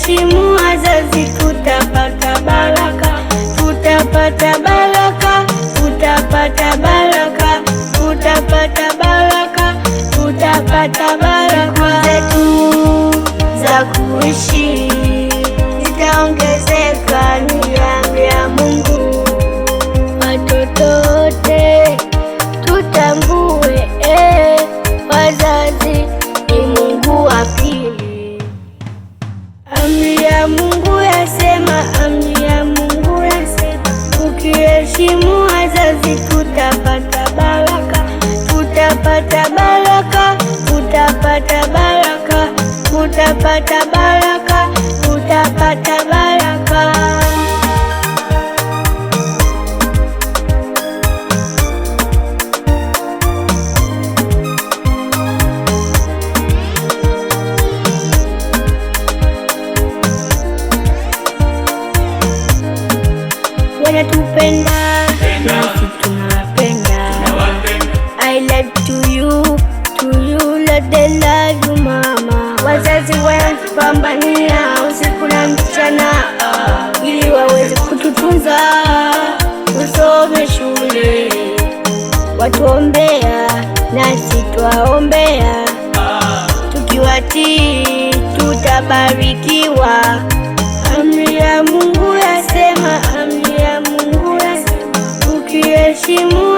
tukiheshimu wazazi tutapata baraka, tutapata baraka, tutapata baraka, tutapata baraka, tutapata baraka. Zetu za kuishi zitaongezeka, ni amri ya Mungu. Watoto wote tutambue, wazazi ni Mungu wa pili. Amri ya Mungu yasema, amri ya Mungu yasema, ukiheshimu wazazi tutapata baraka, tutapata baraka, tutapata baraka, tutapata baraka, tutapata baraka. Wanatupenda nasi tunawapenda. I love to you Lord, I love you mama. Wazazi wanatupambania usiku na mchana ili waweze kututunza, tusome shule, watuombea nasi twaombea, tukiwatii tutabarikiwa. Amri ya Mungu yasema, amri ya Mungu yasema, ukiheshimu